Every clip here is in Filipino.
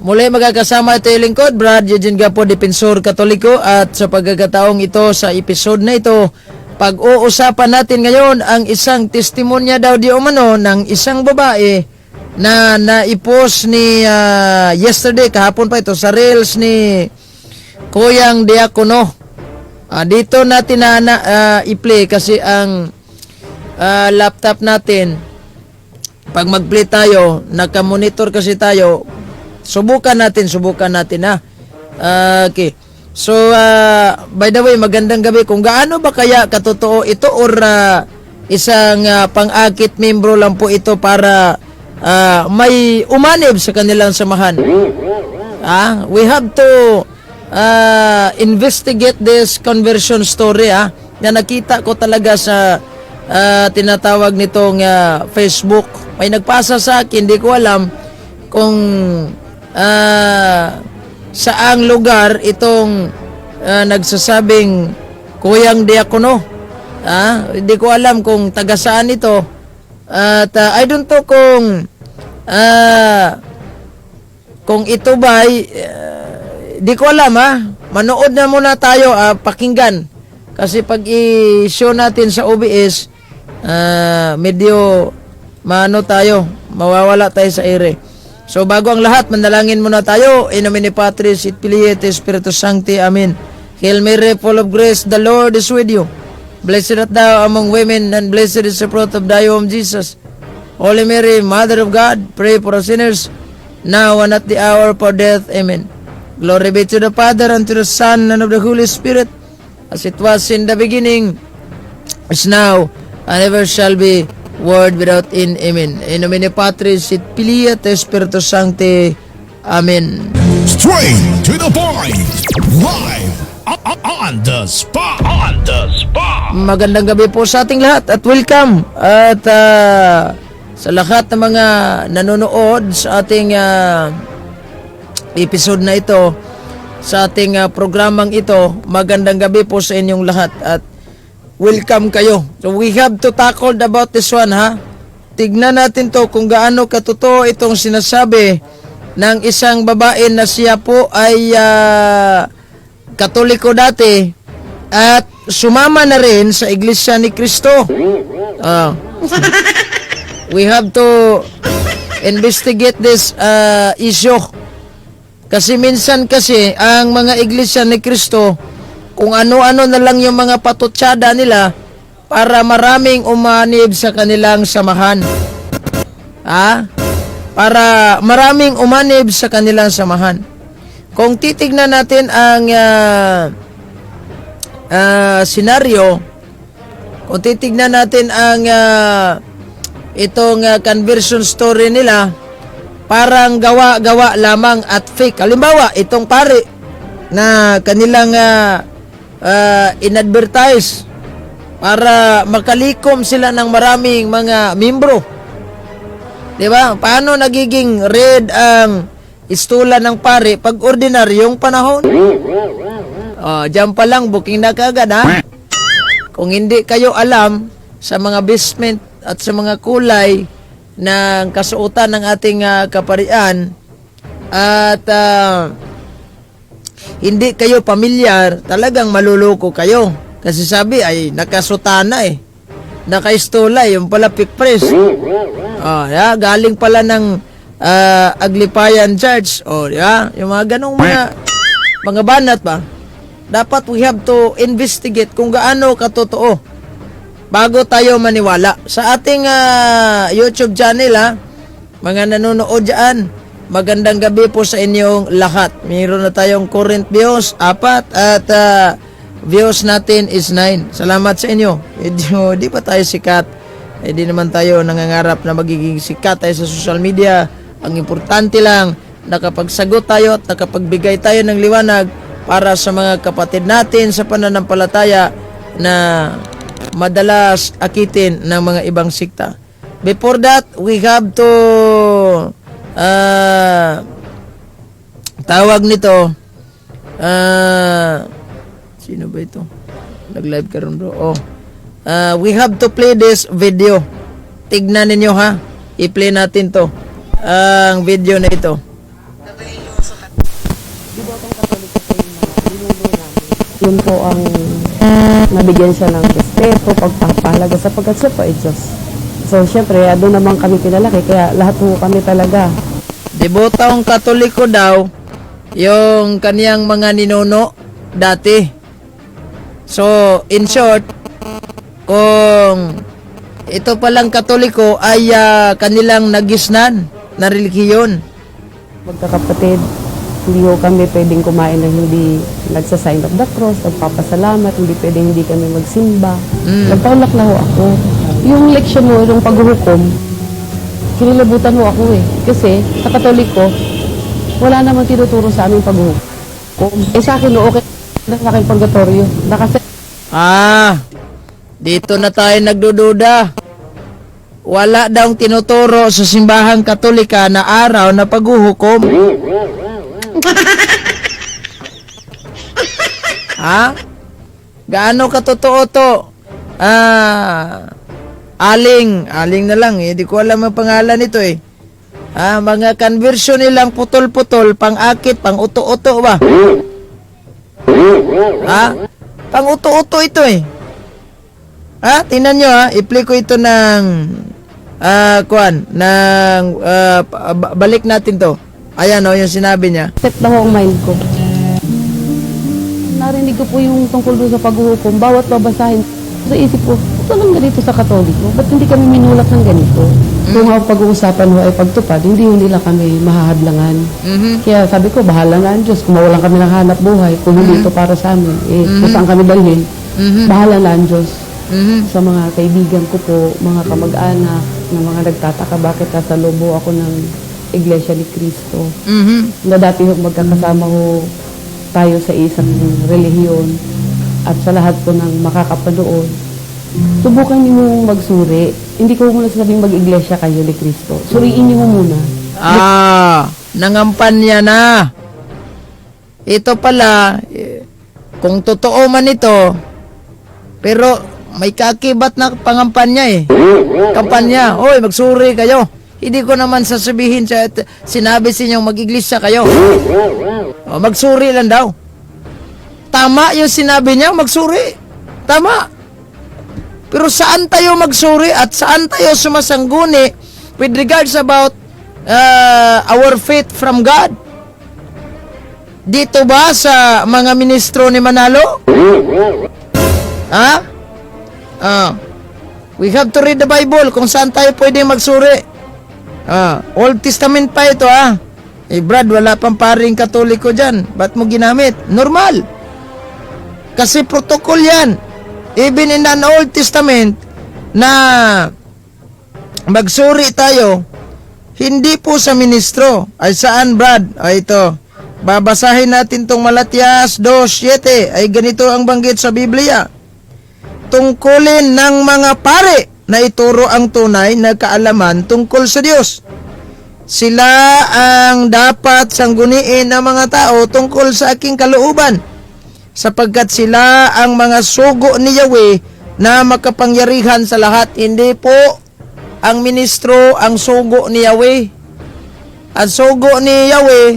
Muli magkakasama ito yung lingkod, Brad Eugene Gapo, Depensor Katoliko, at sa pagkakataong ito sa episode na ito, pag-uusapan natin ngayon ang isang testimonya daw di umano ng isang babae na naipost ni yesterday, kahapon pa ito, sa reels ni Kuyang Diakono. Dito natin i-play kasi ang laptop natin, pag mag-play tayo, naka-monitor kasi tayo. Subukan natin ha. Okay. So, by the way, magandang gabi. Kung gaano ba kaya katotoo ito or isang pang-akit membro lang po ito para may umanib sa kanilang samahan. We have to investigate this conversion story na nakita ko talaga sa tinatawag nitong Facebook. May nagpasa sa akin, hindi ko alam kung saang lugar itong nagsasabing Kuyang Diakono. Hindi ko alam kung taga saan ito. At I don't know kung ito ba di ko alam Manood na muna tayo, pakinggan. Kasi pag i-show natin sa OBS, medyo tayo, mawawala tayo sa ere. So bago ang lahat, manalangin muna tayo. In nomine Patris et Filii et Spiritus Sancti. Amen. Hail Mary, full of grace, the Lord is with you. Blessed art thou among women, and blessed is the fruit of thy womb, Jesus. Holy Mary, Mother of God, pray for us sinners, now and at the hour of our death. Amen. Glory be to the Father, and to the Son, and of the Holy Spirit, as it was in the beginning, is now, and ever shall be, word without end. Amen. In nomine Patris et Filii et Spiritus Sancti. Amen. Straight to the point. Live on the spot. On the spot. Magandang gabi po sa ating lahat at welcome. At sa lahat ng mga nanonood sa ating episode na ito, sa ating programang ito, magandang gabi po sa inyong lahat at welcome kayo. So we have to tackle about this one Tignan natin to kung gaano katotoo itong sinasabi ng isang babae na siya po ay Katoliko dati at sumama na rin sa Iglesia ni Cristo. We have to investigate this issue. Kasi minsan kasi ang mga Iglesia ni Cristo, kung ano-ano na lang yung mga patutsada nila para maraming umanib sa kanilang samahan. Para maraming umanib sa kanilang samahan. Kung titignan natin ang senaryo, kung titignan natin ang itong conversion story nila, parang gawa-gawa lamang at fake. Halimbawa, itong pare na kanilang in-advertise para makalikom sila ng maraming mga membro. Diba? Paano nagiging red ang istula ng pare pag ordinaryong panahon? Diyan pa lang, booking na kagad Kung hindi kayo alam sa mga basement at sa mga kulay ng kasuotan ng ating kaparian at hindi kayo pamilyar, talagang maluloko kayo. Kasi sabi ay nakasutana nakaistola, yung pala pick press. Galing pala ng Aglipayan Church. Yung mga ganong mga banat ba? Dapat we have to investigate kung gaano katotoo bago tayo maniwala. Sa ating YouTube channel mga nanonood dyan, magandang gabi po sa inyong lahat. Mayroon na tayong current views 4 at views natin is 9. Salamat sa inyo. Medyo di pa tayo sikat. Di naman tayo nangangarap na magiging sikat tayo sa social media. Ang importante lang, nakapagsagot tayo at nakapagbigay tayo ng liwanag para sa mga kapatid natin sa pananampalataya na madalas akitin ng mga ibang sikta. Before that, we have to tawag nito sino ba ito? Nag-live ka rin bro. We have to play this video. Tignan ninyo I-play natin to. Ang video na ito. yun po ang nabigyan siya ng respeto, pagpapahalaga sapagkat siya po ay Diyos. So, syempre, doon naman kami pinalaki, kaya lahat po kami talaga. Debotang Katoliko daw yung kaniyang mga ninuno dati. So, in short, kung ito palang Katoliko ay kanilang nagisnan na relihiyon. Magkakapatid, hindi ko kami pwedeng kumain na hindi nagsa-sign of the cross, nagpapasalamat, hindi pwedeng hindi kami magsimba. Nagpaulak na ho ako. Yung leksyon mo, yung paghuhukom, kinilabutan mo ako eh. Kasi sa Katoliko, wala naman tinuturo sa aming paghuhukom. Eh sa akin, no, okay na sa akin purgatorio. Dito na tayo nagdududa. Wala daw tinuturo sa simbahang Katolika na araw na paghuhukom. Gaano katotoo to? Aling na lang eh. Di ko alam ang pangalan nito eh. Mga conversion nilang putol-putol, pang-akit, pang-uto-uto ba? Pang-uto-uto ito eh. Tingnan nyo i-play ko ito ng balik natin to. Ayan yung sinabi niya. Set na ho ang mind ko. Narinig ko po yung tungkol doon sa paghuhukom. Bawat babasahin sa isip ko, ito lang ganito sa Katoliko. Ba't hindi kami minulak ng ganito? Kung ang pag-uusapan ho ay pagtupad, hindi lang kami mahahadlangan. Kaya sabi ko, bahala na ang Diyos. Kung mawalan kami ng hanap buhay, kung hindi ito para sa amin, kung saan kami dalhin, bahala na ang Diyos. Sa mga kaibigan ko po, mga kamag-anak, na mga nagtataka bakit nasa lobo ako ng Iglesia ni Cristo. Na dati ho magkakasama ho tayo sa isang relihiyon at sa lahat po ng makakapanood. Subukan niyo mong magsuri. Hindi ko muna sabing mag-iglesia kayo ni Cristo. Suriin niyo muna. Nangampanya na. Ito pala, kung totoo man ito, pero may kakibat na pangampanya eh. Kampanya, oy, magsuri kayo. Hindi ko naman sasabihin sinabi sa inyo mag-iglesia kayo. Magsuri lang daw. Tama yung sinabi niya, magsuri. Tama. Pero saan tayo magsuri at saan tayo sumasangguni with regards about our faith from God? Dito ba sa mga ministro ni Manalo? We have to read the Bible kung saan tayo pwede magsuri. Old Testament pa ito Brad, wala pang paring Katoliko dyan. Ba't mo ginamit? Normal. Kasi protocol yan. Even in an Old Testament na magsuri tayo, hindi po sa ministro. Ay saan, Brad? Ito. Babasahin natin tong Malatias 2:7. Ay ganito ang banggit sa Biblia. Tungkulin ng mga pare na ituro ang tunay na kaalaman tungkol sa Diyos. Sila ang dapat sangguniin ng mga tao tungkol sa aking kalooban, sapagkat sila ang mga sugo ni Yahweh na makapangyarihan sa lahat. Hindi po ang ministro ang sugo ni Yahweh. Ang sugo ni Yahweh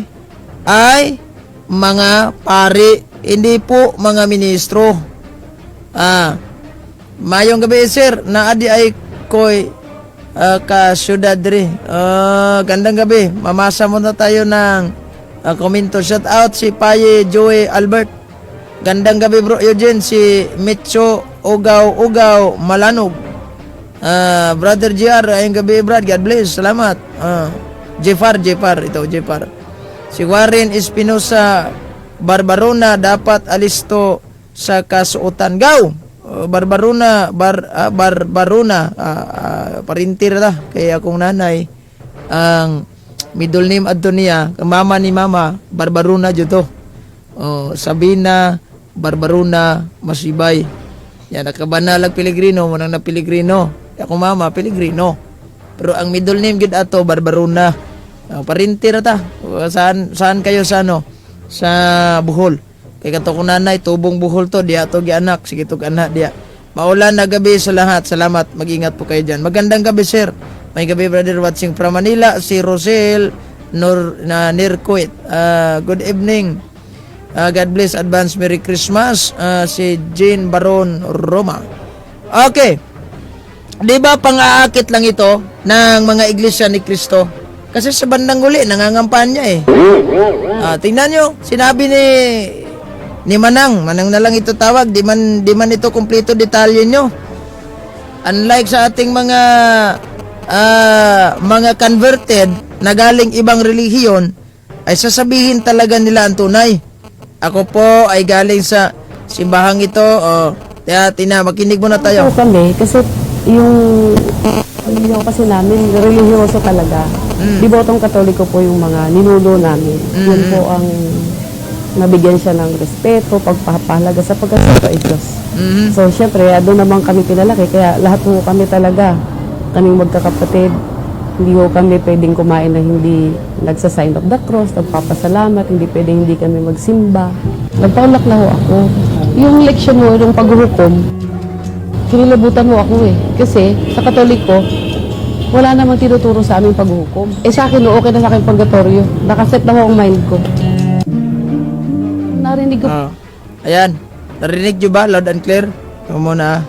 ay mga pare, hindi po mga ministro. Mayong gabi sir, naadi ay koy ka syudad ri. Gandang gabi. Mamasa muna tayo ng komento. Shout out si Paye Joey Albert. Gandang gabi bro Eugene. Si Mitcho Ugaw Malanog. Brother JR, ayong gabi Brad. God bless. Salamat. Jefar. Ito Jefar. Si Warren Espinosa Barbarona, dapat alisto sa kasuotan. Gaw! Barbaruna parintir kaya akong nanay ang middle name adto niya, mama ni mama Barbaruna jud to. Sabina Barbaruna Masibay. Yan nakabanalag Pelegrino, manang na Pelegrino. Ako mama Pelegrino. Pero ang middle name gid ato Barbaruna. Parintir Saan kayo sa sa Bohol? Kay kato ko nanay, tubong Bohol to, diya to gianak, sige to anak diya. Maulan na gabi sa lahat, salamat, mag-ingat po kayo dyan. Magandang gabi sir, may gabi brother watching from Manila, si Rosel Nirkuit. Good evening, God bless, advance Merry Christmas. Si Jean Baron Roma. Okay. Di ba pang-aakit lang ito ng mga iglesia ni Kristo? Kasi sa bandang huli, nangangampanya eh. Tingnan nyo, sinabi ni Manang na lang ito tawag, di man ito kumpleto detalye nyo. Unlike sa ating mga converted na galing ibang relihiyon, ay sasabihin talaga nila ang tunay. Ako po ay galing sa simbahang ito. Tina, makinig muna tayo. So kami, kasi yung kasi namin, religyoso talaga. Dibotong Katoliko po yung mga ninuno namin. Yun po ang nabigyan siya ng respeto, pagpapahalaga sa pagkasama ay Diyos. So, syempre, doon naman kami pinalaki. Kaya lahat po kami talaga, kaming magkakapatid, hindi po kami pwedeng kumain na hindi nagsa-sign of the cross, nagpapasalamat, hindi pwedeng hindi kami magsimba. Nagpaulaklaho ako. Yung leksyon mo, yung paghuhukom, kinilabutan mo ako eh. Kasi sa Katoliko, wala namang tinuturo sa aming paghuhukom. Sa akin, okay na sa akin purgatorio. Nakaset na ho ang mind ko. Narinig ko. Ayan. Narinig nyo ba? Loud and clear? Ito muna.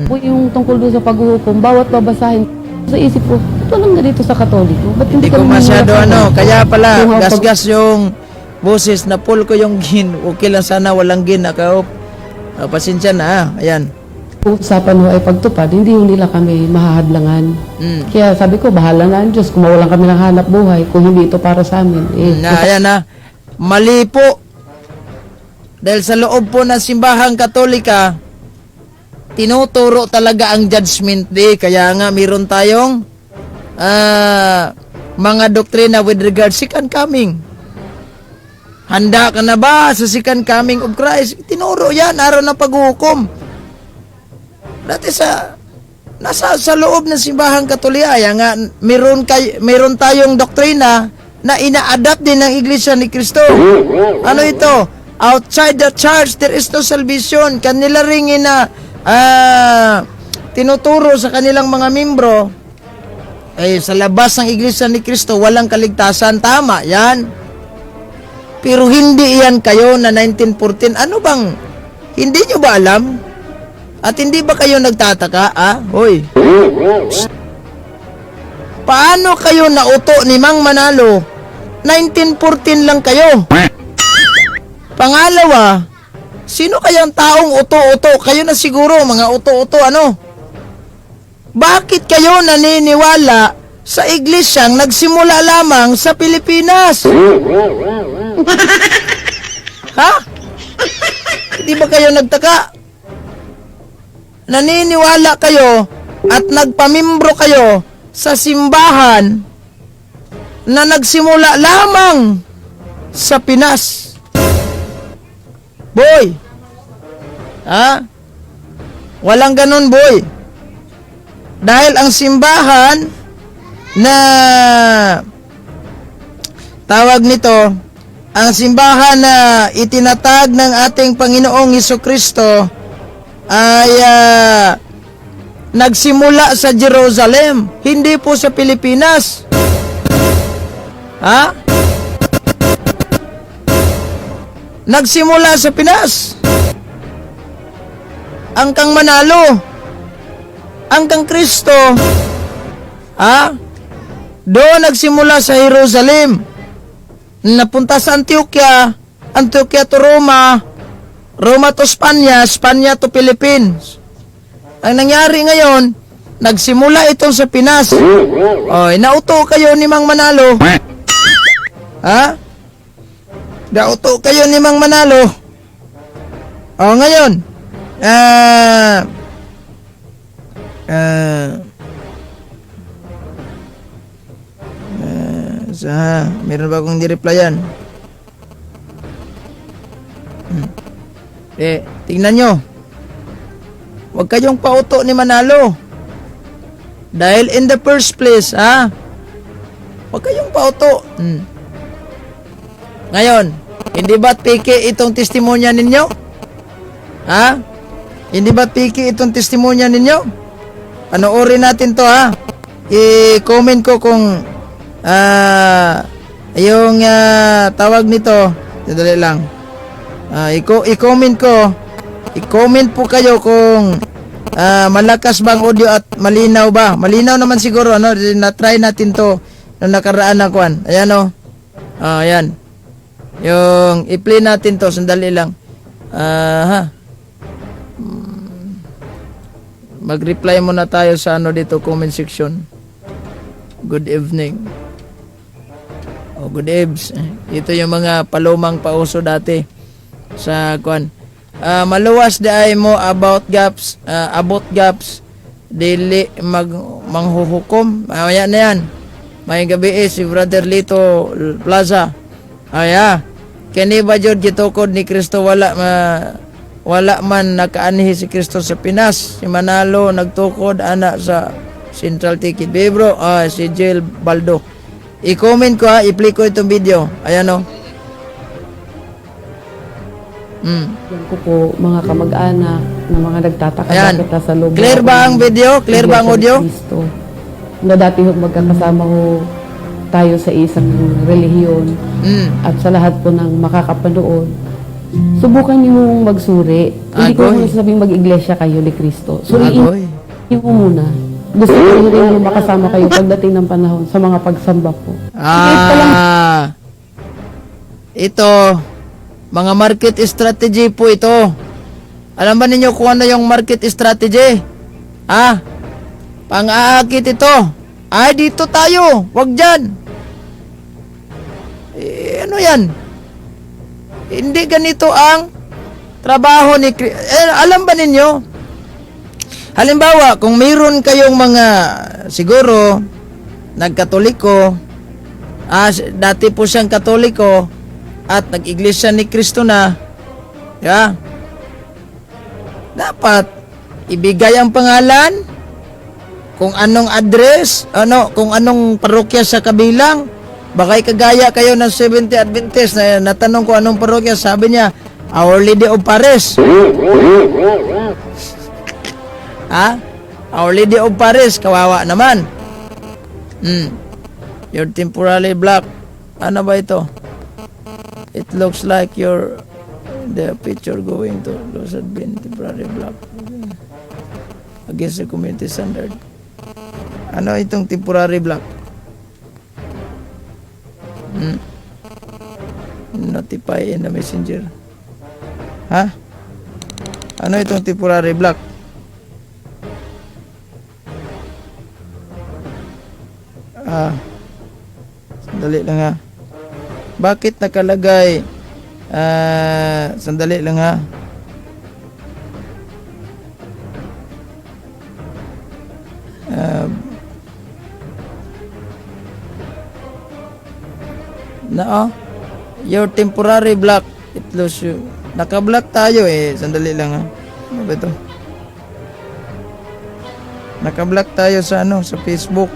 Po yung tungkol doon sa paghuhukom, bawat babasahin sa isip ko, ito lang ganito sa Katoliko. Ba't Hindi ko masyado kaya pala, gasgas yung boses na pull ko yung gin. Okay lang sana, walang gin. Pasensya na, ayan. Usapan ho ay pagtupad, hindi nila kami mahahadlangan. Kaya sabi ko, bahala na ang Diyos, kung mawalan kami ng hanap buhay, kung hindi ito para sa amin. Ayan na, mali po. Dahil sa loob po ng simbahang Katolika, tinuturo talaga ang Judgment Day. Kaya nga, meron tayong mga doktrina with regard second coming. Handa ka na ba sa second coming of Christ? Tinuro yan, araw ng paghuhukom. Dati nasa loob ng simbahang Katolika, nga meron tayong doktrina na ina-adapt din ng Iglesia ni Kristo. Ano ito? Outside the church, there is no salvation. Kanila ring tinuturo sa kanilang mga membro, sa labas ng Iglesia ni Kristo, walang kaligtasan. Tama, yan. Pero hindi yan kayo na 1914. Ano bang, hindi nyo ba alam? At hindi ba kayo nagtataka, Hoy. Paano kayo nauto ni Mang Manalo? 1914 lang kayo. Pangalawa, sino kayang taong uto-uto? Kayo na siguro, mga uto-uto, Bakit kayo naniniwala sa iglesyang nagsimula lamang sa Pilipinas? Ha? Hindi ba kayo nagtaka? Naniniwala kayo at nagpamimbro kayo sa simbahan na nagsimula lamang sa Pinas. Boy! Walang ganun, boy. Dahil ang simbahan na tawag nito, ang simbahan na itinatag ng ating Panginoong Hesukristo ay nagsimula sa Jerusalem, hindi po sa Pilipinas. Nagsimula sa Pinas. Ang kang Manalo, ang kang Kristo, doon nagsimula sa Jerusalem, napunta sa Antioquia, Antioquia to Roma, Roma to Spanya, Spanya to Philippines. Ang nangyari ngayon, nagsimula itong sa Pinas. Nauto kayo ni Mang Manalo. Nauto kayo ni Mang Manalo. Ngayon, meron ba akong di-replyan? Tingnan nyo. Huwag kayong pauto ni Manalo. Dahil in the first place, huwag kayong pauto. Ngayon, hindi ba't piki itong testimonya ninyo? Hindi ba't piki itong testimonya ninyo? Panoorin natin to, I-comment ko kung yung tawag nito, Sandali lang. I-comment ko. I-comment po kayo kung malakas bang audio at malinaw ba? Malinaw naman siguro, ano? Na-try natin to nung nakaraan na kwan. Ayan, o. Ayan. Yung i-play natin to. Sandali lang. Mag-reply muna tayo sa ano dito, comment section. Good evening. Good eves. Ito yung mga palumang pauso dati sa kwan. Maluwas di ay mo about gaps, dili manghuhukom. Ayan na yan. May gabi si Brother Lito Plaza. Kani ba jud gitukod ni Kristo wala man nakaanhi si Kristo sa Pinas. Si Manalo nagtukod ana sa Central Ticket. Bro, si Jill Baldo. I-comment ko i-play ko itong video. Ayan o. Yan ko po, mga kamag-anak na mga nagtataka Ayan. bakit nasa loob. Clear ba ang video? Clear ba ang audio? Cristo. Na dati ho magkakasama ho tayo sa isang relihiyon at sa lahat po ng makakapanood. Subukan niyo mong magsuri. Hindi ko muna sabing mag-iglesia kayo ni Cristo. Suriin niyo muna. Gusto ko rin makasama kayo pagdating ng panahon sa mga pagsamba po. Ito, mga market strategy po ito. Alam ba ninyo kung ano yung market strategy? Pang-aakit ito. Dito tayo. Wag dyan. Ano yan? Hindi ganito ang trabaho ni alam ba ninyo? Halimbawa, kung mayroon kayong mga siguro nagkatoliko, dati po siyang katoliko at nag-iglesia ni Kristo na, dapat ibigay ang pangalan, kung anong address, kung anong parokya sa kabilang. Baka kagaya kayo ng 70 Adventist na natanong ko anong parokya, sabi niya, Our Lady of Paris. Our Lady of Paris, kawawa naman. You're temporarily black. Ano ba ito? It looks like the picture going to lose had been temporarily black against the community standard. Ano itong temporary black? Notify in the messenger. Ano itong temporary black? Sandali lang Bakit nakalagay sandali lang your temporary block, it lose you. Naka-block tayo sandali lang ano ba ito? Naka-block tayo sa sa Facebook.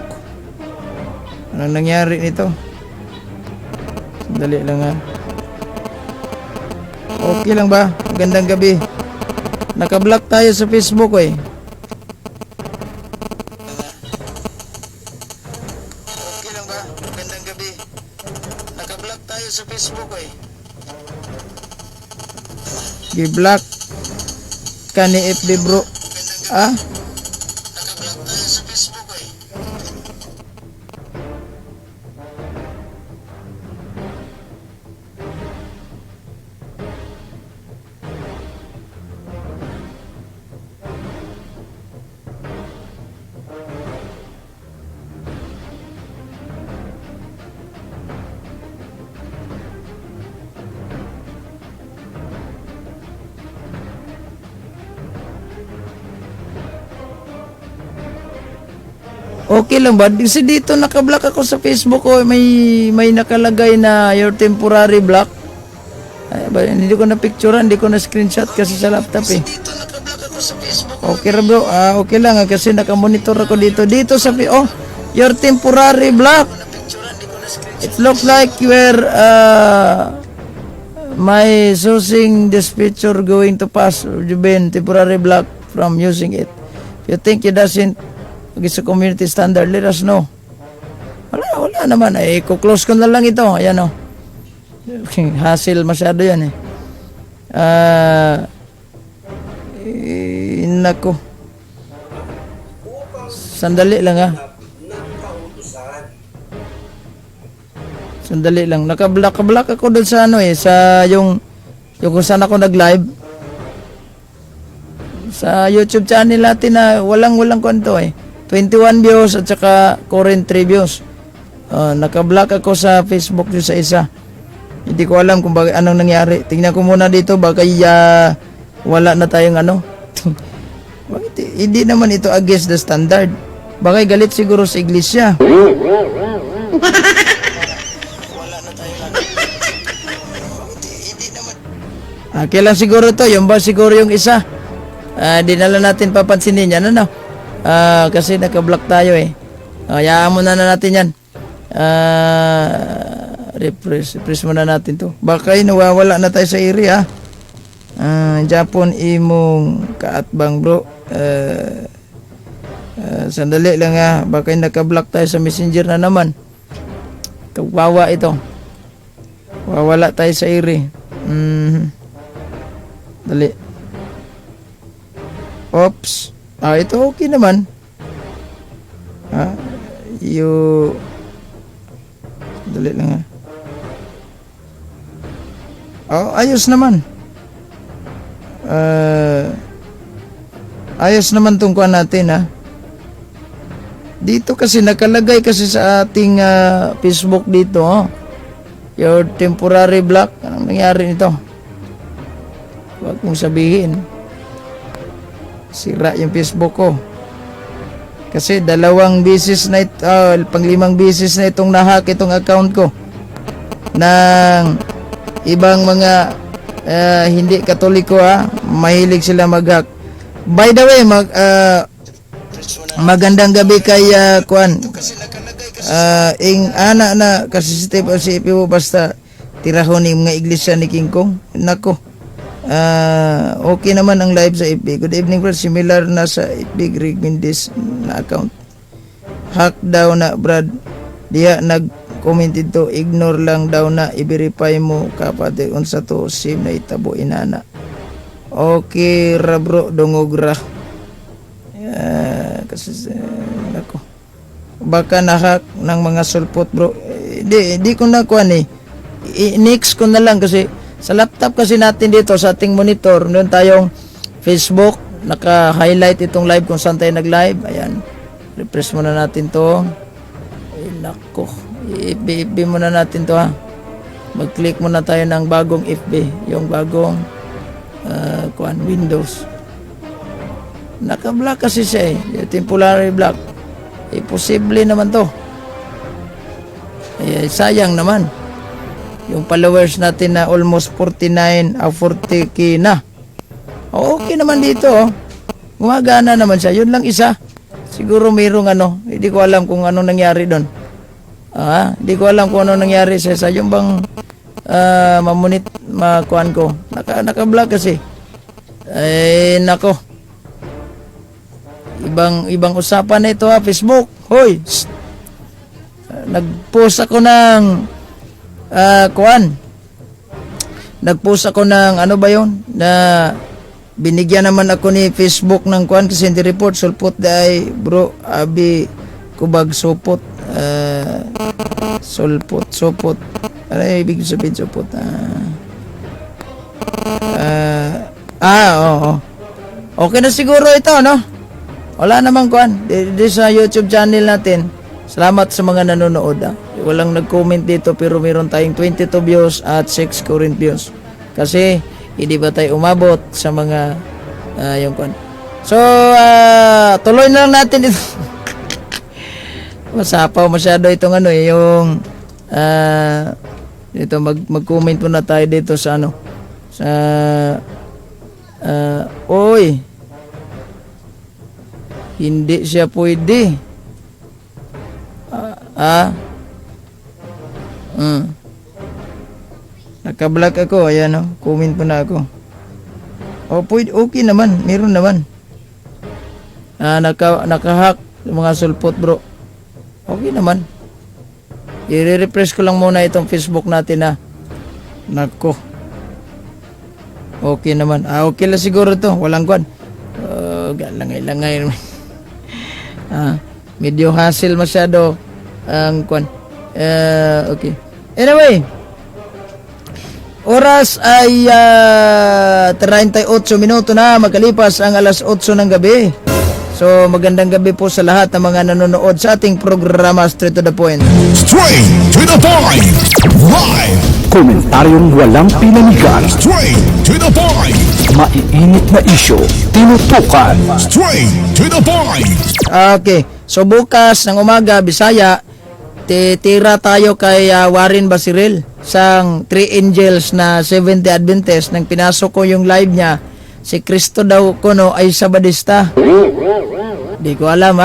Ano nangyari nito? Sandali lang Okay lang ba? Magandang gabi. Naka-block tayo sa Facebook Okay lang ba? Magandang gabi. Naka-block tayo sa Facebook Gi-block ka ni FB bro. Naka-block tayo sa Facebook Okay lang ba? Kasi dito naka-block ako sa Facebook may nakalagay na your temporary block. Hindi ko na picturean, hindi ko na screenshot kasi sa laptop Dito naka-block ako sa Facebook. Okay ra bro. Okay lang kasi naka-monitor ako dito. Dito sa your temporary block. It looks like you're my using this picture going to pass. You've been temporary block from using it. If you think it doesn't sa community standard, let us know. Wala naman. Kuklose ko na lang ito. Ayan Hassle masyado yan eh. Nako. Sandali lang ha. Sandali lang. Nakablock ako doon sa ano eh, sa yung kung saan ako nag-live. Sa YouTube channel natin na walang kwento eh. 21 views at saka current 3 views. Nakablock ako sa Facebook doon sa isa. Hindi ko alam kung bakit anong nangyari. Tingnan ko muna dito baka wala na tayong ano. Bakit hindi naman ito against the standard. Baka galit siguro sa iglesia. Kailan siguro to? Yung ba siguro yung isa? Dinala natin papansinin yan, ano? Kasi nakablock tayo eh. Hayaan muna na natin yan. Refresh muna natin to. Baka nawawala na tayo sa area. Japon imong kaatbang bro. Sandali lang ha. Baka nakablock tayo sa messenger na naman. Kawawa ito. Wawala tayo sa area. Dali. Oops. Ito okay naman. Dali lang ha. Ayos naman. Ayos naman tong kuha natin ha. Dito kasi nakalagay kasi sa ating Facebook dito your temporary block. Anong nangyari nito? Huwag mong sabihin. Sira yung Facebook ko. Kasi 2 beses na ito, pang-5 beses na itong nahack itong account ko ng ibang mga hindi katoliko mahilig sila mag-hack. By the way, magandang gabi kay Kuan. Ana na kasi si CPO basta tirahon ni mga iglesia ni King Kong. Nako. Okay naman ang live sa FB. Good evening bro. Similar na sa FB Greg Mendes na account. Hack daw na Brad. Diya nag-comment dito. Ignore lang daw na. I-verify mo kapatid. Unsa to sim na itabo inana. Okay ra bro. Dongogra. Kasi nako. Baka nahack ng mga sulpot bro. Di ko na kuan eh. Next ko na lang kasi sa laptop kasi natin dito sa ating monitor, noon tayong Facebook, naka-highlight itong live kung saan tayo nag-live. Ayan. Refresh muna natin to. Ay, nako. FB muna natin to ha. Mag-click muna tayo ng bagong FB. Yung bagong Windows. Naka-block kasi siya eh. Yung temporary block. Posible naman to. Sayang naman. Yung followers natin na almost 40k na. Okay naman dito. Gumagana naman siya. Yun lang isa. Siguro mayroong hindi ko alam kung anong nangyari doon. Hindi ko alam kung anong nangyari sa yung bang makuan ko. Naka-block kasi. Ay, nako. Ibang usapan na ito Facebook. Hoy. Nag-post ako ng nag-post ako ng ano ba yun na binigyan naman ako ni Facebook ng kasi hindi report sulpot dahil bro abi kubag supot supot ano ibig sabihin supot okay na siguro ito no wala namang di sa YouTube channel natin. Salamat sa mga nanonood Walang nag-comment dito pero meron tayong 22 views at 6 current views. Kasi hindi ba tayo umabot sa mga yung kon. So tuloy na lang natin ito. Masapaw masyado itong yung dito mag-comment muna tayo dito sa sa oy. Hindi siya pwede. Naka-block ako, ayan comment po na ako. Pwede, okay naman, meron naman. Naka-hack mga sulpot bro. Okay naman. I-refresh ko lang muna itong Facebook natin Nako. Okay naman. Okay lang siguro to. Walang kwan. Langay-langay. Medyo hassle masyado ang kwan. Okay. Anyway, oras ay 38 minuto na makalipas ang alas 8 ng gabi. So magandang gabi po sa lahat ng mga nanonood sa ating programa Straight to the Point. Straight to the point. Live. Komentaryong walang pinanigan, Straight to the point. maiinit na isyo, tinutukan. Straight to the point. Okay. So bukas ng umaga, Bisaya, titira tayo kay Warren Basiril sang Three Angels na 70 Adventist. Nang pinasok ko yung live niya, si Kristo daw kuno ay Sabadista. Di ko alam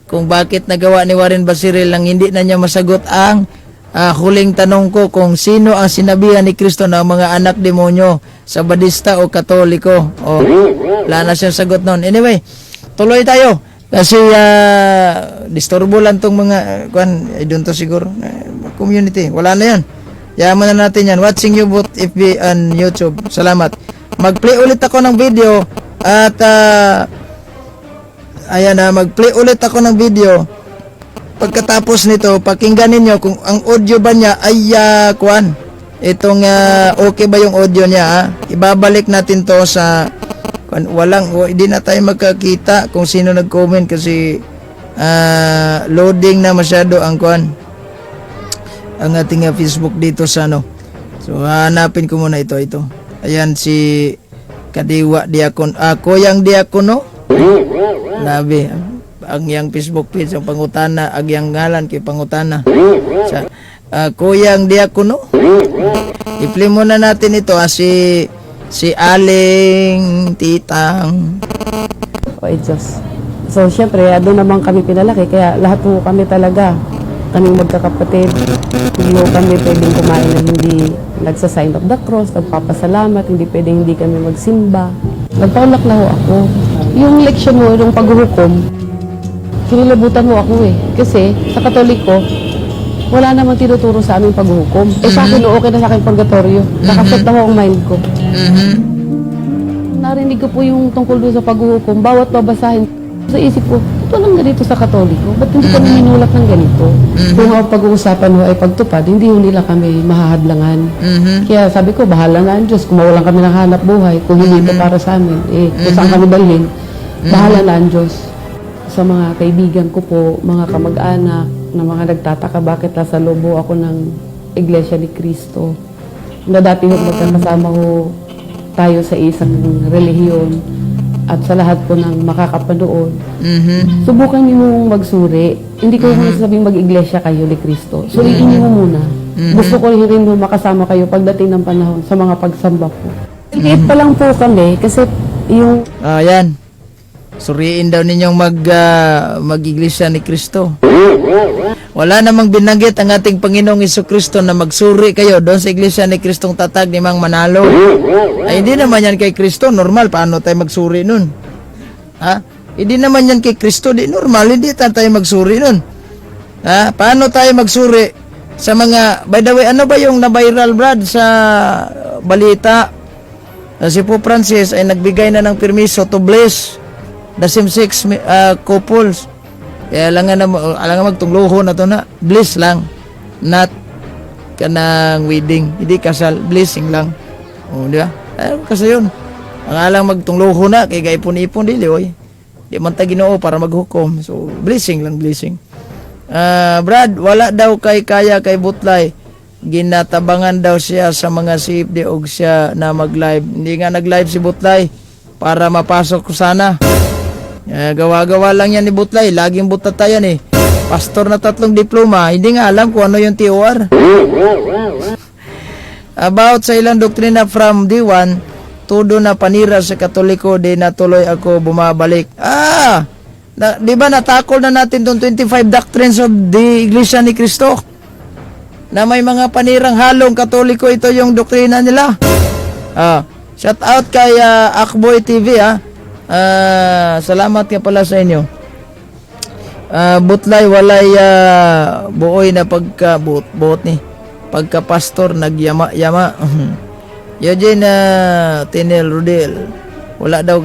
kung bakit nagawa ni Warren Basiril nang hindi na niya masagot ang huling tanong ko kung sino ang sinabihan ni Kristo na mga anak demonyo, Sabadista o Katoliko. Wala na siyang sagot noon. Anyway, tuloy tayo. Kasi disturbo lang tong mga doon to siguro community. Wala na yan. Yaman na natin yan. Watching you both FB and YouTube. Salamat. Mag-play ulit ako ng video at mag-play ulit ako ng video. Pagkatapos nito, pakinggan ninyo kung ang audio ba niya ay itong okay ba yung audio niya. Ibabalik natin to sa hindi na tayo magkakita kung sino nag-comment kasi loading na masyado ang ang ating Facebook dito sa So hanapin ko muna ito. Ayan si Kadiwa Diakon, Kuyang Diakono. Labi ang yang Facebook page ang pangutana, ang yang ngalan kay pangutana. Sa Kuyang Diakono. I-play muna natin ito si Aling Titang. Diyos. So, syempre, doon naman kami pinalaki, kaya lahat po kami talaga, kaming magkakapatid, hindi po kami pwedeng kumain na hindi nagsa-sign of the cross, nagpapasalamat, hindi pwedeng hindi kami magsimba. Nagpaulak na ho ako. Yung leksyon mo, yung paghuhukom, kinilabutan mo ako Kasi sa Katoliko, wala namang tinuturo sa aming paghuhukom. Sa akin, okay na sa akin purgatorio. Nakaset na ho ang mind ko. Narinig ko po yung tungkol doon sa paghuhukom. Bawat babasahin sa isip ko, ito lang ganito sa Katoliko. Ba't hindi kami minulat ng ganito? Kung ang pag-uusapan ho ay pagtupad, hindi ho nila kami mahahadlangan. Kaya sabi ko, bahala na ang Diyos. Kung mawalan kami ng hanap buhay, kung hindi ito para sa amin, kung saan kami dalhin, bahala na ang Diyos. Sa mga kaibigan ko po, mga kamag-anak, na mga nagtataka bakit nasa lobo ako ng Iglesia ni Cristo. Na dati ho magkakasama ho tayo sa isang relihiyon at sa lahat po ng makakapanood. Subukan niyo mong magsuri. Hindi ko yung sabing mag-iglesia kayo ni Cristo. Suriin niyo muna. Gusto ko rin mo makasama kayo pagdating ng panahon sa mga pagsamba po. Liit pa lang po kami kasi yung... Ayan. Suriin daw ninyong mag-iglesia ni Kristo. Wala namang binanggit ang ating Panginoong Jesucristo na magsuri kayo doon sa iglesia ni Kristong Tatag ni Mang Manalo. Ay hindi naman yan kay Kristo, normal. Paano tayo magsuri nun? Hindi naman yan kay Kristo, di normal. Hindi tayo magsuri nun. Paano tayo magsuri sa mga... By the way, ano ba yung na-viral, Brad, sa balita? Si Pope Francis ay nagbigay na ng permiso to bless the same-sex couples. Kaya alangan magtungluho na to na. Bliss lang. Not kanang wedding. Hindi kasal. Blessing lang. Di ba? Kasi yun. Ang alang magtungluho na. Kaya gaipon-ipon dili, oy. Di man ta Ginoo para maghukom. So, blessing lang, blessing. Brad, wala daw kaya kay Butlay. Ginatabangan daw siya sa mga CFD og siya na mag-live. Hindi nga nag-live si Butlay para mapasok ko sana. Gawa-gawa lang yan ni Butlay. Laging butat tayo yan Pastor na 3 diploma. Hindi nga alam kung ano yung TOR. About sa ilang doktrina from D1, todo na panira sa Katoliko, di natuloy ako bumabalik. Di ba natakol na natin itong 25 doctrines of the Iglesia ni Cristo? Na may mga panirang halong Katoliko, ito yung doktrina nila. Shout out kay Akboy TV salamat nga pala sa inyo. Butlay walay buoy na pagka buot ni. pagka-pastor nagyama-yama. Eugene Tinel Rodel. Wala daw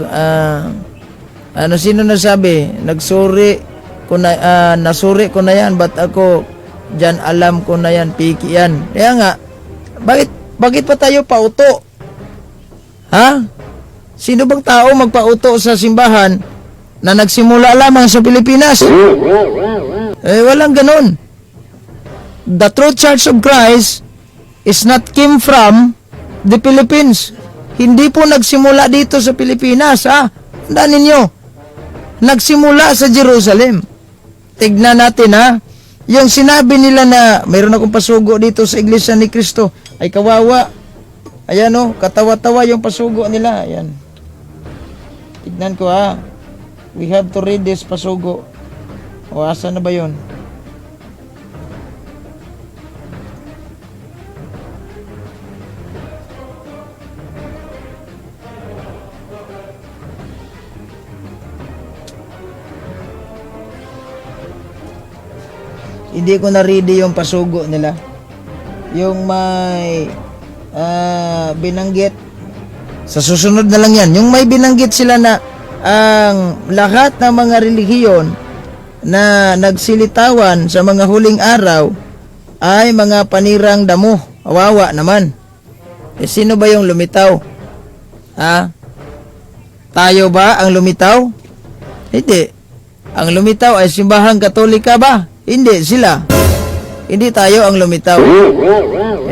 sino nasabi? Nagsuri ko na nasuri ko na yan, ba't ako diyan alam ko na yan, piki yan. Kaya nga, bakit pa tayo pauto? Ha? Sino bang tao magpauto sa simbahan na nagsimula lamang sa Pilipinas? Walang ganun. The True Church of Christ is not came from the Philippines. Hindi po nagsimula dito sa Pilipinas, ha? Tandaan ninyo. Nagsimula sa Jerusalem. Tignan natin, ha? Yung sinabi nila na mayroon akong pasugo dito sa Iglesia ni Cristo, ay kawawa. Ayan, o, katawa-tawa yung pasugo nila. Ayan. Tignan ko, ha? We have to read this pasugo. O, asa na ba yun? Hindi ko na-ready yung pasugo nila. Yung may binanggit. Sa susunod na lang yan. Yung may binanggit sila na ang lahat ng mga relihiyon na nagsilitawan sa mga huling araw ay mga panirang damo. Awawa naman. Sino ba yung lumitaw? Ha? Tayo ba ang lumitaw? Hindi. Ang lumitaw ay simbahang Katolika ba? Hindi sila. Hindi tayo ang lumitaw.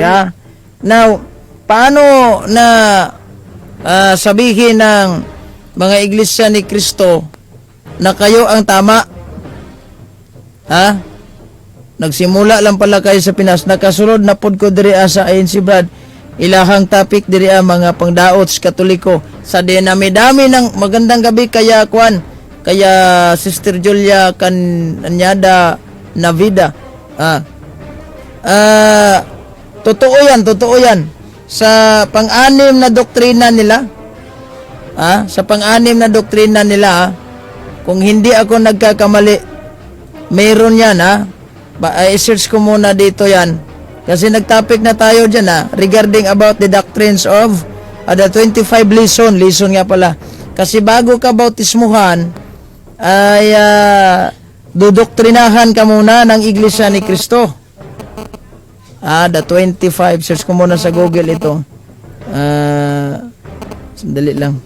Yeah. Now, paano na sabihin ng mga iglesia ni Cristo na kayo ang tama? Ha? Nagsimula lang pala kayo sa Pinas. Nakasulod na pod ko diri sa ANC Brad. Ilahang topic diri mga pangdaot sa Katoliko. Sa dinami-dami ng magandang gabi kaya Sister Julia Kanyada Navida. Totoo yan. Sa pang-anim na doktrina nila, sa pang-anim na doktrina nila, kung hindi ako nagkakamali, mayroon yan, i-search ko muna dito yan. Kasi nag-topic na tayo dyan, regarding about the doctrines of the 25 lesson nga pala. Kasi bago ka bautismuhan, ay dudoktrinahan ka muna ng Iglesia ni Cristo. The 25, search ko muna sa Google ito. Sandali lang.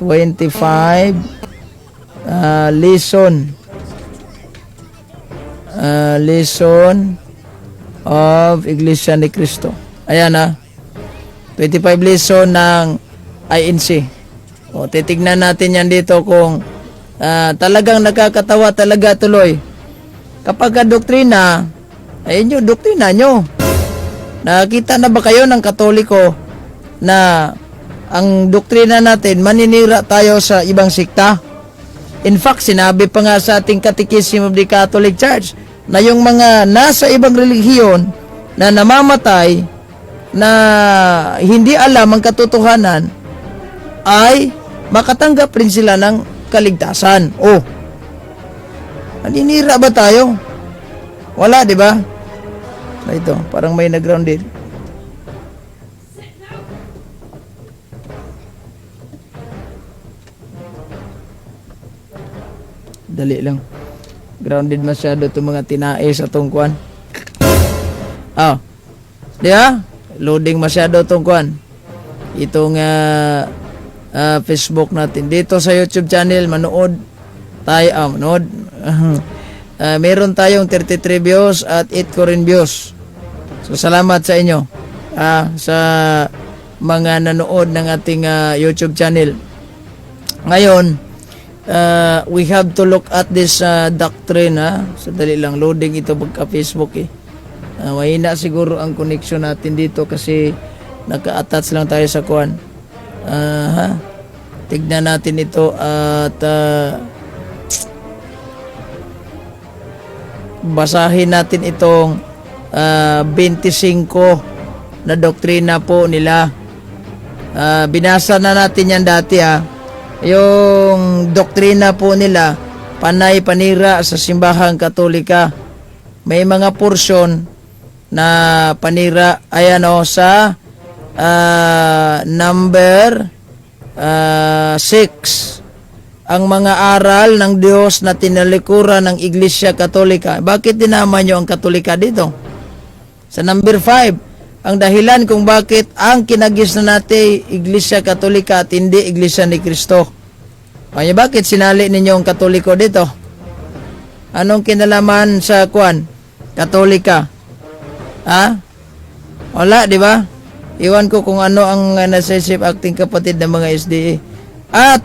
25 lesson of Iglesia ni Cristo. Ayan 25 lesson ng INC. O, titignan natin yan dito kung talagang nakakatawa talaga tuloy. Kapag doktrina, ayun yung doktrina nyo. Nakita na ba kayo ng Katoliko na ang doktrina natin, maninira tayo sa ibang sikta? In fact, sinabi pa nga sa ating Catechism of the Catholic Church na yung mga nasa ibang relihiyon na namamatay na hindi alam ang katotohanan ay makatanggap rin sila ng kaligtasan. Oh, naninira ba tayo? Wala, di ba? Ito, parang may nag-grounded. Dali lang. Grounded masyado itong mga tinae sa tungkuan. Di ba? Loading masyado tungkuan. Itong Facebook natin. Dito sa YouTube channel, manood tayo. Meron tayong 33 views at 8 current views. So, salamat sa inyo. Sa mga nanood ng ating YouTube channel. Ngayon, we have to look at this doctrine. Sadali lang, loading ito pagka Facebook mahina siguro ang connection natin dito kasi naka-attach lang tayo sa kuan. Tignan natin ito at basahin natin itong 25 na doktrina po nila. Binasa na natin yan dati yung doktrina po nila, panay panira sa simbahang Katolika. May mga porsyon na panira ay sa number 6, ang mga aral ng Diyos na tinalikuran ng Iglesia Katolika. Bakit dinama nyo ang Katolika dito? Sa number 5, ang dahilan kung bakit ang kinagis na natin Iglesia Katolika at hindi Iglesia ni Cristo. Kaya bakit sinali ninyo ang Katoliko dito? Anong kinalaman sa Katolika? Wala, di ba? Iwan ko kung ano ang nasa isip acting kapatid ng mga SDA. At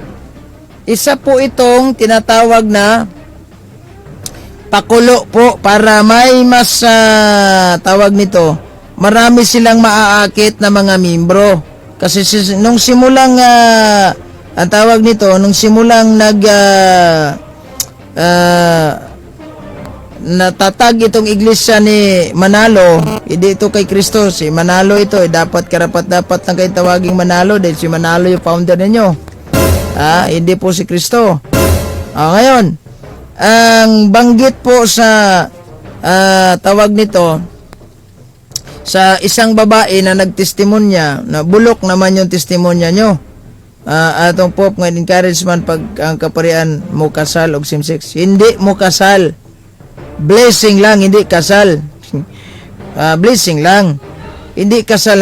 isa po itong tinatawag na pakulo po para may mas tawag nito. Marami silang maaakit na mga membro. Kasi nung simulang ang tawag nito, nung simulang natatag itong iglesia ni Manalo, hindi ito kay Kristo, si Manalo ito, dapat karapat-dapat na kayo tawaging Manalo dahil si Manalo yung founder ninyo. Hindi po si Kristo. Ngayon, ang banggit po sa tawag nito, sa isang babae na nagtestimonya, na bulok naman yung testimonya nyo. Atong Pope nga encouragement pag ang kaparian mo kasal og same-sex. Hindi mo kasal. Blessing lang, hindi kasal. Blessing lang. Hindi kasal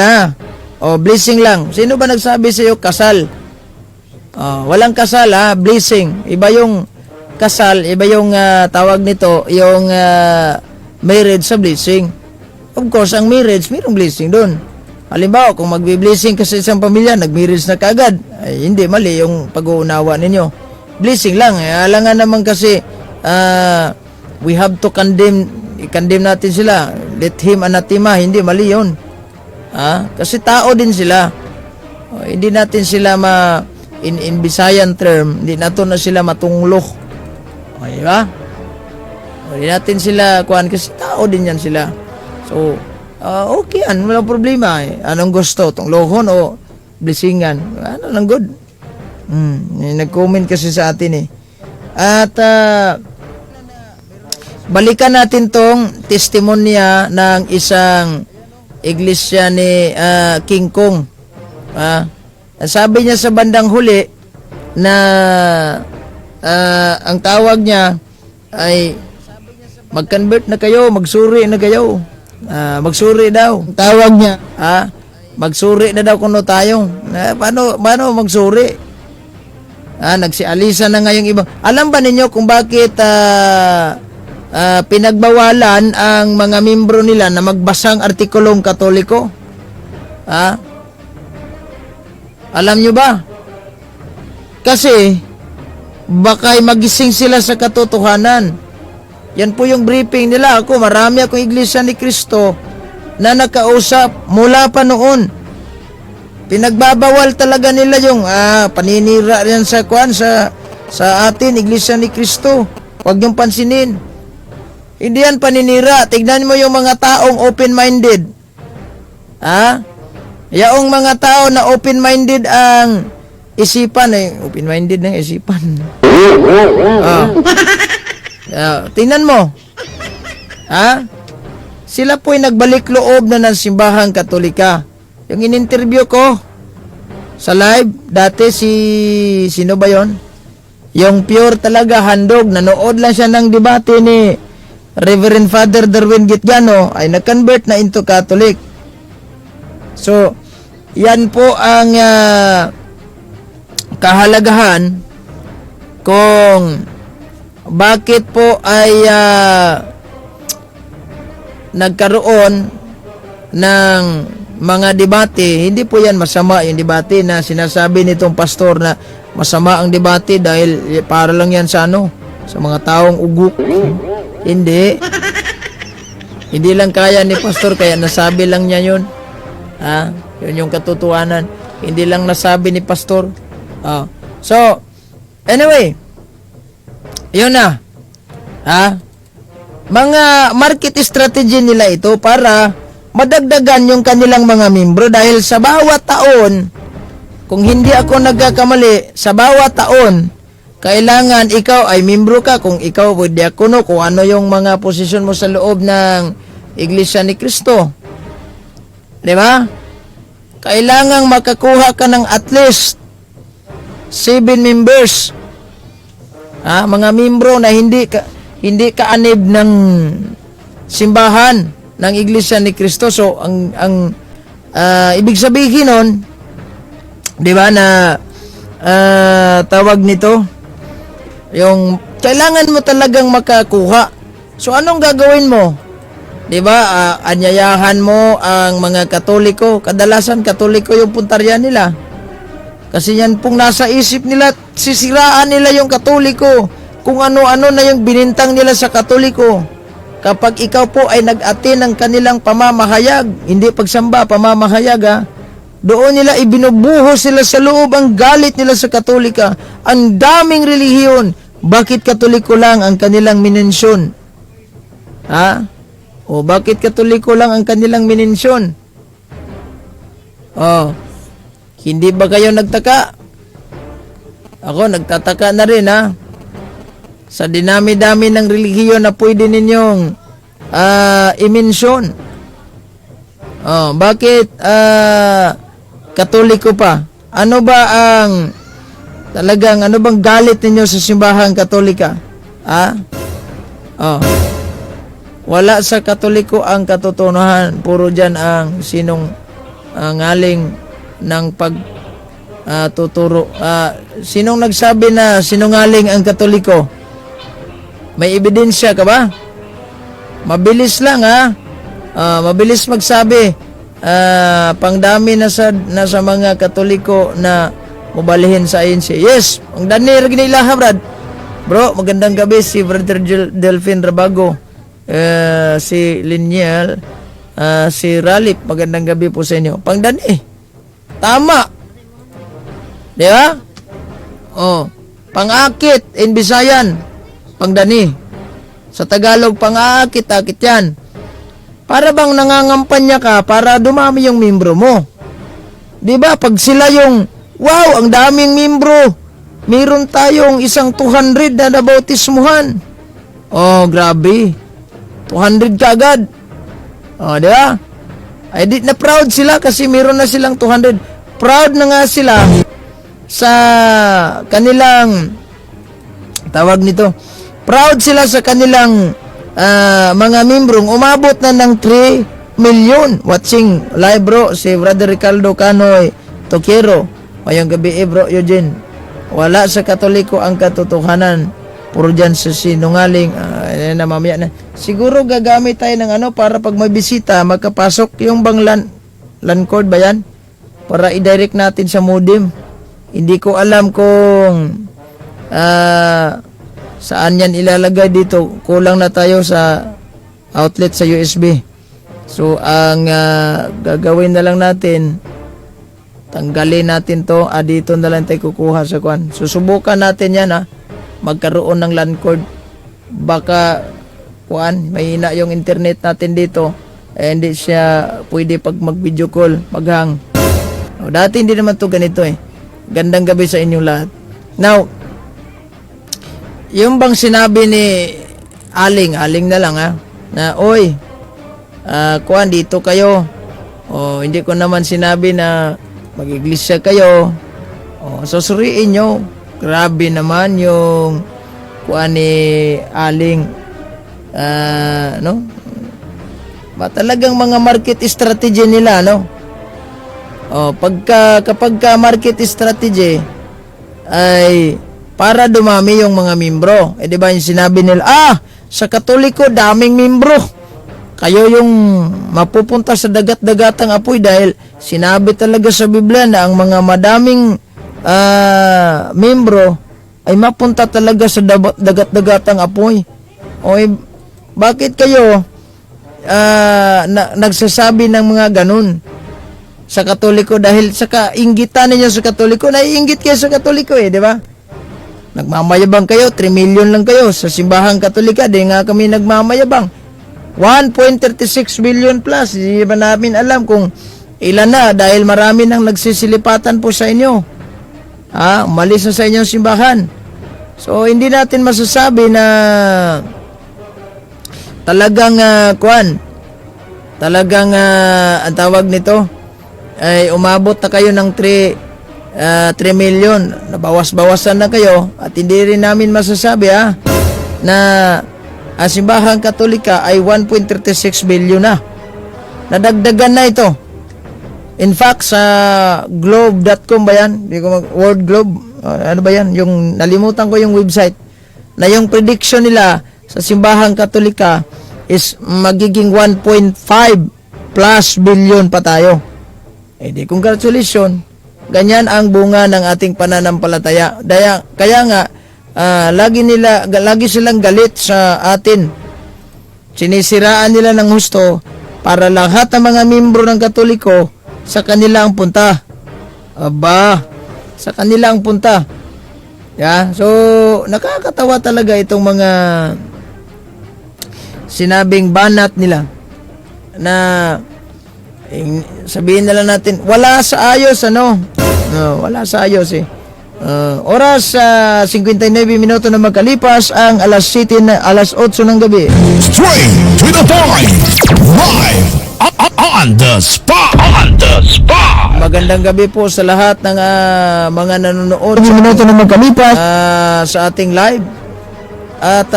blessing lang. Sino ba nagsabi sa iyo kasal? Walang kasal blessing. Iba yung kasal, iba yung tawag nito, yung marriage sa blessing. Of course, ang marriage, mayroong blessing doon. Halimbawa, kung magbi-blessing ka sa isang pamilya, nag-marriage na kaagad, ay hindi mali yung pag-uunawa ninyo. Blessing lang. Alangan naman kasi we have to i-condemn natin sila. Let him anathema, hindi mali yun. Kasi tao din sila. Hindi natin sila in Visayan term, hindi natin na sila matunglo. Okay ba? Hindi natin sila kasi tao din yan sila. So, okay walang problema Anong gusto? Tunglohon o blessingan? Ano lang good? Nag-comment kasi sa atin At balikan natin tong testimonya ng isang iglesia ni King Kong. Sabi niya sa bandang huli na ang tawag niya ay mag-convert na kayo, magsuri na kayo. Magsuri daw. Ang tawag niya, magsuri na daw kuno tayo. Paano magsuri? Nagsialisa na ngayong iba. Alam ba ninyo kung bakit pinagbawalan ang mga membro nila na magbasang artikulong Katoliko? Alam nyo ba? Kasi baka magising sila sa katotohanan. Yan po yung briefing nila. Marami akong iglesia ni Cristo na nakausap mula pa noon. Pinagbabawal talaga nila yung paninira yan sa atin, iglesia ni Cristo. Huwag yung pansinin. Hindi yan paninira. Tignan mo yung mga taong open-minded. Yaong mga tao na open-minded ang isipan. Open-minded ng isipan. Tingnan mo. Sila po ay nagbalik loob na ng simbahang Katolika. Yung in-interview ko sa live, dati sino ba yon? Yung pure talaga handog, nanood lang siya ng debate ni Reverend Father Darwin Gitgano, ay nag-convert na into Catholic. So, yan po ang kahalagahan kung bakit po ay nagkaroon ng mga debate. Hindi po yan masama yung debate na sinasabi nitong pastor na masama ang debate dahil para lang yan sa sa mga taong ugok. Hindi. Hindi lang kaya ni pastor kaya nasabi lang niya yun. Yun yung katotohanan. Hindi lang nasabi ni pastor. So, anyway, yun na. Mga market strategy nila ito para madagdagan yung kanilang mga membro dahil sa bawat taon, kung hindi ako nagkakamali, sa bawat taon, kailangan ikaw ay membro ka kung ikaw diakono, kung ano yung mga posisyon mo sa loob ng Iglesia ni Cristo. Di ba? Kailangang makakuha ka ng at least 7 members. Mga membro na hindi kaanib ng simbahan ng Iglesia ni Cristo. So ang ibig sabihin nun, 'di ba, na tawag nito, yung kailangan mo talagang makakuha. So anong gagawin mo? 'Di ba? Anyayahan mo ang mga Katoliko. Kadalasan Katoliko yung puntaryan nila. Kasi yan pong nasa isip nila, sisiraan nila yung Katoliko. Kung ano-ano na yung binintang nila sa Katoliko. Kapag ikaw po ay nag-attend ng kanilang pamamahayag, hindi pagsamba, pamamahayag, doon nila ibinubuhos sila sa loob ang galit nila sa Katolika. Ang daming relihiyon. Bakit Katoliko lang ang kanilang minensyon? O bakit Katoliko lang ang kanilang minensyon? Hindi ba kayo nagtaka? Ako, nagtataka na rin, sa dinami-dami ng relihiyon na pwede ninyong i-mention. Bakit Katoliko pa? Ano bang galit ninyo sa simbahang Katolika? Wala sa Katoliko ang katotohanan. Puro dyan ang ngaling ng tuturo. Sinong nagsabi na sinungaling ang Katoliko? May ebidensya ka ba? Mabilis lang, mabilis magsabi. Pangdami na sa mga Katoliko na mubalihin sa INC. Yes, ang dani ra ginilaha, brad. Bro, magandang gabi, si Brother Delphin Rabago, si Linyal, si Ralip, magandang gabi po sa inyo. Pangdani. Tama. Di ba? Pangakit in Bisayan, pangdani. Sa Tagalog, pangakit-akit yan. Para bang nangangampanya ka para dumami yung membro mo. Di ba? Pag sila yung, wow, ang daming membro. Meron tayong 200 na nabautismuhan. Grabe. 200 ka agad. Di ba? Ay di na proud sila kasi meron na silang 200. Proud na nga sila sa kanilang tawag nito. Proud sila sa kanilang mga membrong umabot na ng 3 million watching live, bro. Si Brother Ricardo Canoy Toquero. Ngayong gabi, bro Eugene. Wala sa Katoliko ang katotohanan. Puro dyan sa sinungaling. Mamaya na. Siguro gagamit tayo ng para pag may bisita, magkapasok yung bang LAN cord ba yan? Para i-direct natin sa modem. Hindi ko alam kung saan yan ilalagay dito. Kulang na tayo sa outlet sa USB. So, ang gagawin na lang natin, tanggalin natin to. Dito na lang tayo kukuha sa kwan. Susubukan natin yan, magkaroon ng LAN cord. Baka mahina yung internet natin dito. Hindi siya pwede pag mag-video call, maghang. Dati hindi naman to ganito Gandang gabi sa inyong lahat. Now, yung bang sinabi ni Aling na lang na, oy, dito kayo. Hindi ko naman sinabi na mag-iglesia kayo. Susuriin nyo. Grabe naman yung ni Aling. Talagang mga market strategy nila, kapag market strategy ay para dumami yung mga membro. Di ba yung sinabi nila, sa Katoliko daming membro. Kayo yung mapupunta sa dagat-dagatang apoy dahil sinabi talaga sa Biblia na ang mga madaming membro ay mapunta talaga sa dagat-dagatang apoy. Bakit kayo nagsasabi ng mga ganun sa Katoliko? Dahil sa kainggitan ninyo sa Katoliko, naiinggit kayo sa Katoliko di ba? Nagmamayabang kayo, 3 million lang kayo sa simbahang Katolika, di nga kami nagmamayabang. 1.36 billion plus, hindi ba namin alam kung ilan na dahil marami nang nagsisilipatan po sa inyo. Umalis na sa inyong simbahan. So, hindi natin masasabi na talagang talagang ang tawag nito ay umabot na kayo ng 3 million. Nabawas-bawasan na kayo at hindi rin namin masasabi na ang Simbahang Katolika ay 1.36 billion na. Nadagdagan na ito. In fact, sa globe.com ba yan? World Globe? Ano ba yan? Nalimutan ko yung website. Na yung prediction nila sa Simbahang Katolika is magiging 1.5 plus billion pa tayo. Di congratulations. Ganyan ang bunga ng ating pananampalataya. Kaya nga, lagi silang galit sa atin. Sinisiraan nila ng husto para lahat ng mga membro ng Katoliko sa kanila ang punta. Aba, sa kanila ang punta. So, nakakatawa talaga itong mga sinabing banat nila na sabihin na lang natin, wala sa ayos, wala sa ayos Oras 59 minuto na magkalipas ang alas 8 ng gabi. Straight to the point. Live on the spot. On the spot. Magandang gabi po sa lahat ng mga nanonood sa minuto na magkalipas sa ating live. At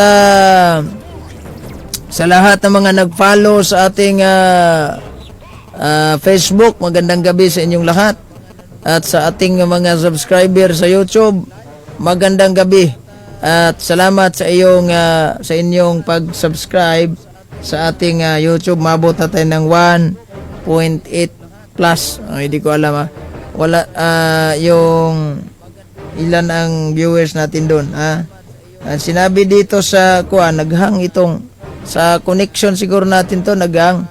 sa lahat ng mga nag-follow sa ating Facebook, magandang gabi sa inyong lahat. At sa ating mga subscriber sa YouTube, magandang gabi. At salamat sa inyong pag-subscribe sa ating YouTube. Mabot na tayo ng 1.8 plus. Hindi ko alam wala yung ilan ang viewers natin doon. Sinabi dito sa naghang itong sa connection siguro natin to naghang.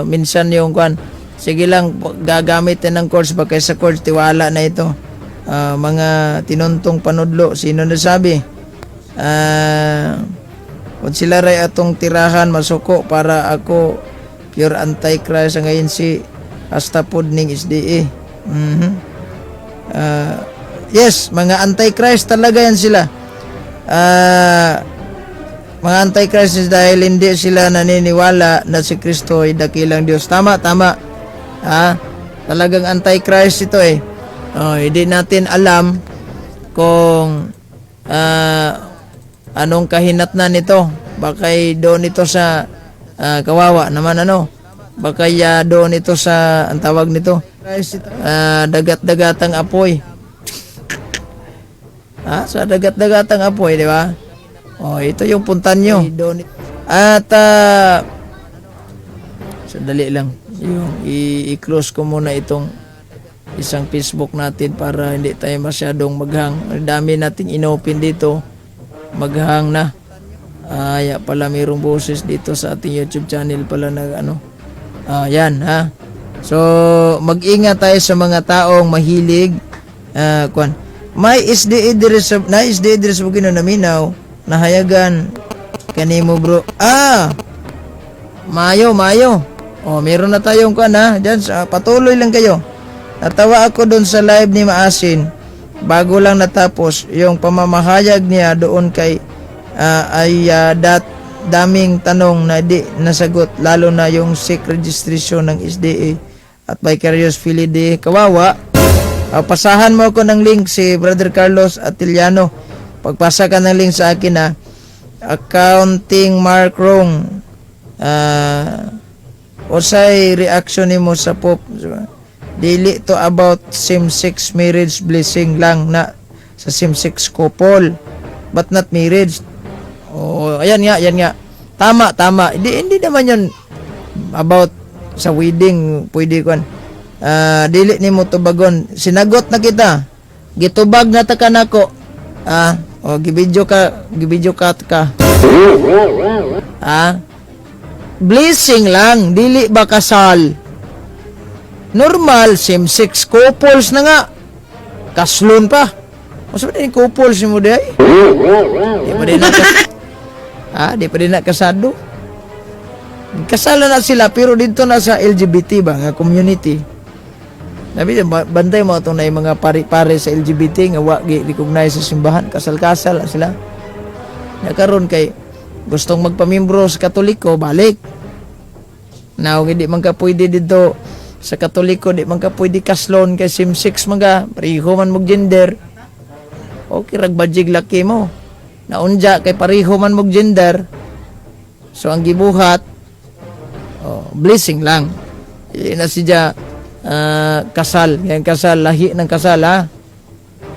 Minsan yung sige lang, gagamitin ng course ba kaysa course, tiwala na ito. Mga tinuntong panudlo, sino nasabi? Kung sila ray atong tirahan, masuko para ako pure antichrist ngayon si hasta pod ning SDA. Yes, mga antichrist talaga yan sila. Mga antichrist dahil hindi sila naniniwala na si Kristo ay dakilang Diyos. Tama. Talagang antichrist ito hindi natin alam kung anong kahinatnan nito. Baka doon ito sa kawawa naman baka doon ito sa ang tawag nito dagat-dagatang apoy. Sa dagat-dagatang apoy, di ba? Ito yung puntan nyo. At sandali lang. I-close ko muna itong isang Facebook natin para hindi tayo masyadong maghang. Ang dami nating inopen dito. Maghang na. Pala mayroong boses dito sa ating YouTube channel pala na yan So, mag-ingat tayo sa mga taong mahilig. May SDA dress mo naminaw. Nahayagan. Kanimo bro. Mayo. Meron na tayong dyan, patuloy lang kayo. Natawa ako doon sa live ni Maasin. Bago lang natapos, yung pamamahayag niya doon kay daming tanong na di nasagot, lalo na yung sick registration ng SDA at vicarious fidelity. Kawawa. Pasahan mo ako ng link si Brother Carlos Atiliano. Pagpasa ka ng link sa akin accounting mark wrong. Usay reaction nimo sa Pope. Dili to about same-sex marriage, blessing lang na sa same-sex couple but not marriage. Ayan nga. Tama. Hindi naman yun about sa wedding, pwede kon. Dili nimo tubagon. Sinagot na kita. Gitubag na ta kanako. Gibidyo ka. Blessing lang, dili ba kasal? Normal, same-sex couples na nga. Kaslon pa. Masabi din couples mo day? Di pa din na kasado. Kasala na sila, pero dito na sa LGBT ba, nga community. Sabi din, bantay mo itong na yung mga pare-pare sa LGBT, nga wagi, recognize sa simbahan, kasal-kasal na sila. Nakaroon kay gustong magpamimbro sa Katoliko, balik. Now, hindi man ka pwede dito sa Katoliko, di man ka pwede kaslon kay same-sex mga, pareho man mong gender. Okay, ragbadjig laki mo. Naunja kay pareho man mong gender. So, ang gibuhat, blessing lang. Hindi na siya kasal. Yan kasal, lahi ng kasal ha.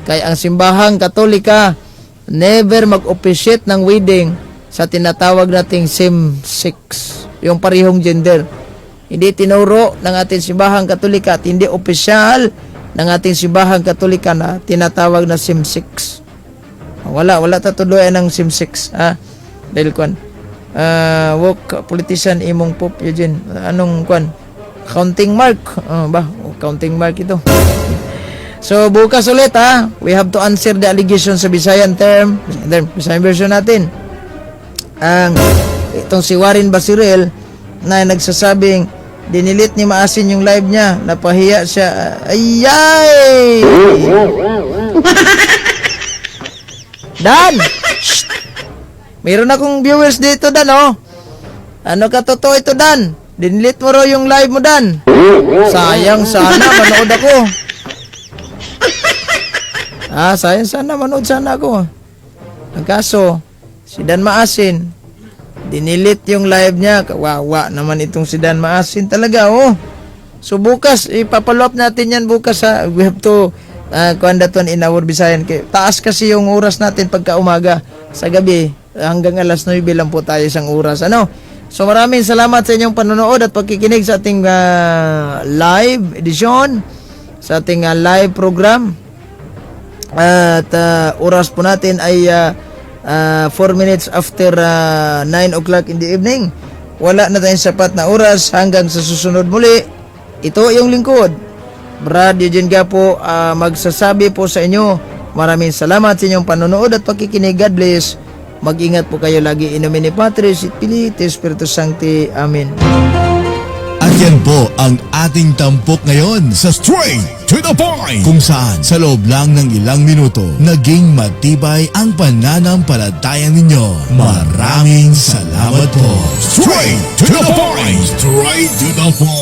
Kaya ang simbahang Katolika, never mag-officiate ng wedding sa tinatawag nating same-sex. Yung parehong gender. Hindi tinuro ng ating simbahang Katolika at hindi opisyal ng ating simbahang Katolika na tinatawag na same-sex. Wala tatuloy ng same-sex. Dahil kwan. Woke politician imong Pope Eugene. Anong kwan? Counting mark. Counting mark ito. So, bukas ulit we have to answer the allegation sa Visayan term. Visayan version natin. Itong si Warren Basirel na nagsasabing dinilit ni Maasin yung live niya, napahiya siya. Ayay! Dan! Shh! Mayroon akong viewers dito, Dan, Ano ka totoo ito, Dan? Dinilit mo raw yung live mo, Dan. Sayang sana, manood ako. Sayang sana, manood sana ako. Ang kaso, si Dan Maasin, dinilit yung live niya. Kawawa naman itong si Dan Maasin talaga, So bukas, ipapalo up natin yan bukas We have to kuandaton in our Visayan. Taas kasi yung oras natin pagka umaga. Sa gabi, hanggang alas 9 lang po tayo isang oras. So maraming salamat sa inyong panonood at pagkikinig sa ating live edition, sa ating live program. At oras po natin ay 4 minutes after 9 o'clock in the evening. Wala na tayong sapat na oras hanggang sa susunod muli. Ito yung lingkod, Brad Eugene Gapo, magsasabi po sa inyo, maraming salamat sa inyong panonood at pakikinig. God bless. Mag-ingat po kayo lagi. In nomine Patris et Filii et Spiritus Sancti. Amen. At yan po ang ating tampok ngayon sa Straight to the Point, kung saan sa loob lang ng ilang minuto naging matibay ang pananampalataya ninyo. Maraming salamat po. Straight to the Point. Straight to the Point.